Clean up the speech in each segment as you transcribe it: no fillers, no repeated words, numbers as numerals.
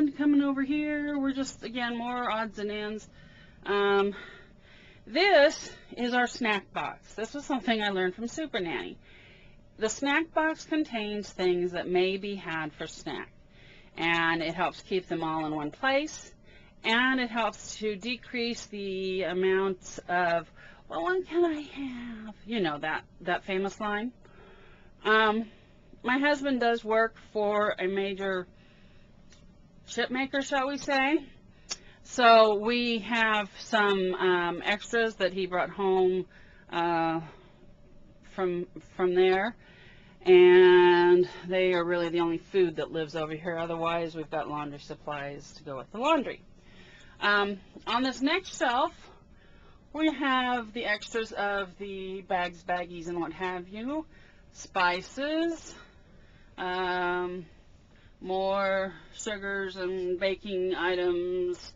And coming over here, we're just, again, more odds and ends. This is our snack box. This was something I learned from Super Nanny. The snack box contains things that may be had for snack, and it helps keep them all in one place, and it helps to decrease the amount of, well, what can I have? You know, that famous line. My husband does work for a major chip maker, shall we say. So we have some extras that he brought home from there, and they are really the only food that lives over here. Otherwise, we've got laundry supplies to go with the laundry. On this next shelf, we have the extras of the bags, baggies, and what have you. Spices, more sugars and baking items,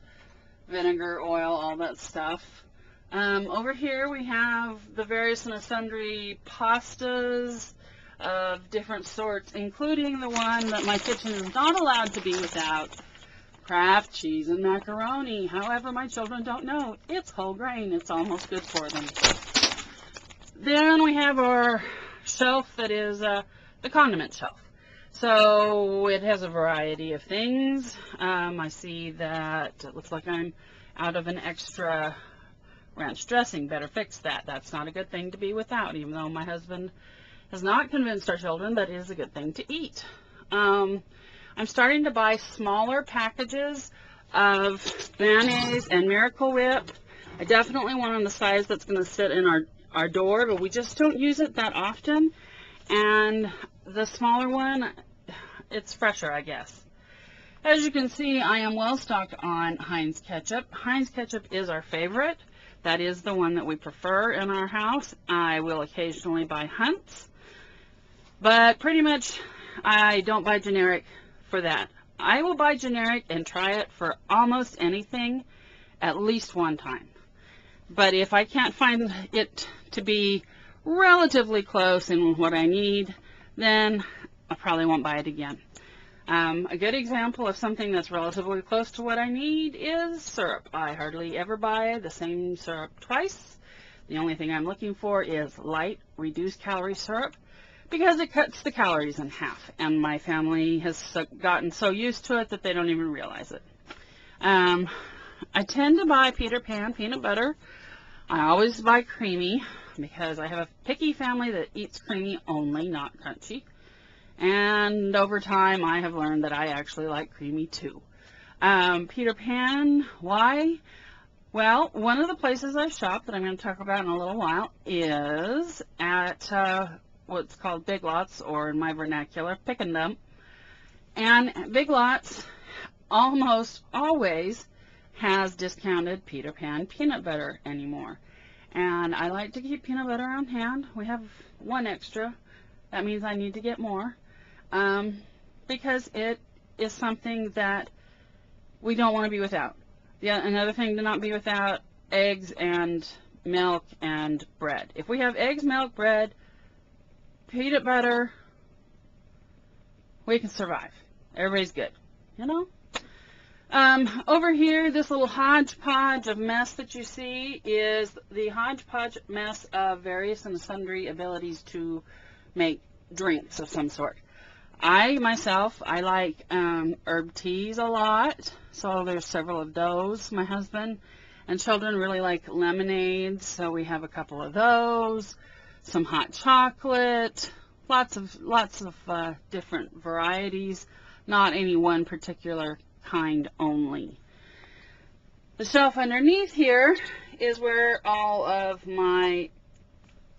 vinegar, oil, all that stuff. Over here we have the various and sundry pastas of different sorts, including the one that my kitchen is not allowed to be without, Kraft cheese and macaroni. However, my children don't know. It's whole grain. It's almost good for them. Then we have our shelf that is the condiment shelf. So it has a variety of things. I see that it looks like I'm out of an extra ranch dressing. Better fix that. That's not a good thing to be without, even though my husband has not convinced our children that it is a good thing to eat. I'm starting to buy smaller packages of mayonnaise and Miracle Whip. I definitely want on the size that's going to sit in our door, but we just don't use it that often. And the smaller one, it's fresher, I guess. As you can see, I am well stocked on Heinz ketchup. Heinz ketchup is our favorite. That is the one that we prefer in our house. I will occasionally buy Hunt's, but pretty much I don't buy generic for that. I will buy generic and try it for almost anything at least one time. But if I can't find it to be relatively close in what I need, then I probably won't buy it again. A good example of something that's relatively close to what I need is syrup. I hardly ever buy the same syrup twice. The only thing I'm looking for is light, reduced calorie syrup, because it cuts the calories in half, and my family has gotten so used to it that they don't even realize it. I tend to buy Peter Pan peanut butter. I always buy creamy because I have a picky family that eats creamy only, not crunchy. And over time, I have learned that I actually like creamy too. Peter Pan, why? Well, one of the places I shop that I'm going to talk about in a little while is at what's called Big Lots, or in my vernacular, Pick and Dump. And Big Lots almost always has discounted Peter Pan peanut butter anymore. And I like to keep peanut butter on hand. We have one extra. That means I need to get more. Because it is something that we don't want to be without. Another thing to not be without, eggs and milk and bread. If we have eggs, milk, bread, peanut butter, we can survive. Everybody's good, you know? Over here, this little hodgepodge of mess that you see is the hodgepodge mess of various and sundry abilities to make drinks of some sort. I like herb teas a lot, so there's several of those. My husband and children really like lemonades, so we have a couple of those. Some hot chocolate, lots of different varieties, not any one particular kind only. The shelf underneath here is where all of my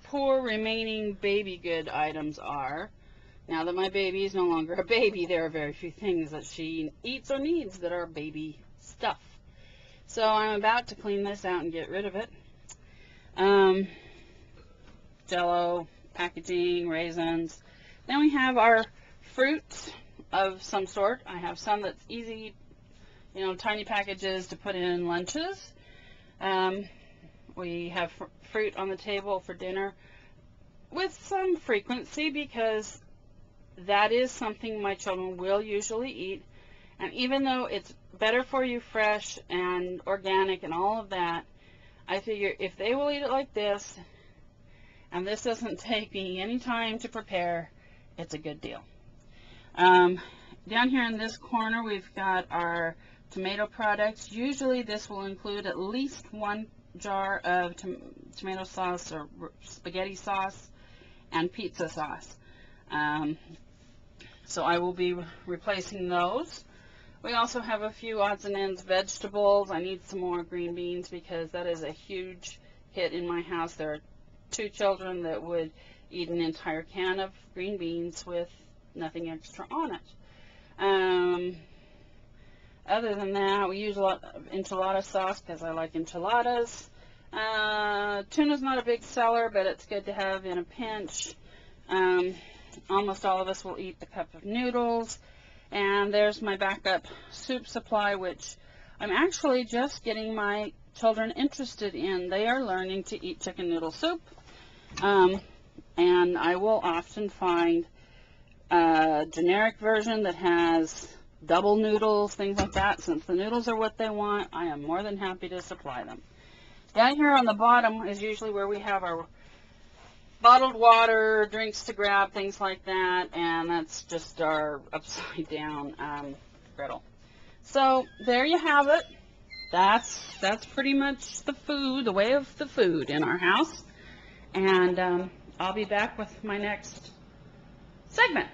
poor remaining baby good items are. Now that my baby is no longer a baby, there are very few things that she eats or needs that are baby stuff. So I'm about to clean this out and get rid of it. Jello, packaging, raisins. Then we have our fruits of some sort. I have some that's easy, you know, tiny packages to put in lunches. We have fruit on the table for dinner with some frequency because that is something my children will usually eat, And even though it's better for you fresh and organic and all of that, I figure if they will eat it like this, and this doesn't take me any time to prepare, it's a good deal. Down here in this corner, we've got our tomato products. Usually this will include at least 1 jar of tomato sauce or spaghetti sauce and pizza sauce. So I will be replacing those. We also have a few odds and ends vegetables. I need some more green beans because that is a huge hit in my house. There are 2 children that would eat an entire can of green beans with nothing extra on it. Other than that, we use a lot of enchilada sauce because I like enchiladas. Tuna's not a big seller, but it's good to have in a pinch. Almost all of us will eat the cup of noodles. And there's my backup soup supply, which I'm actually just getting my children interested in. They are learning to eat chicken noodle soup. And I will often find a generic version that has double noodles, things like that. Since the noodles are what they want, I am more than happy to supply them. Down here on the bottom is usually where we have our bottled water, drinks to grab, things like that, and that's just our upside down griddle. So there you have it. That's pretty much the food, the way of the food in our house. And I'll be back with my next segment.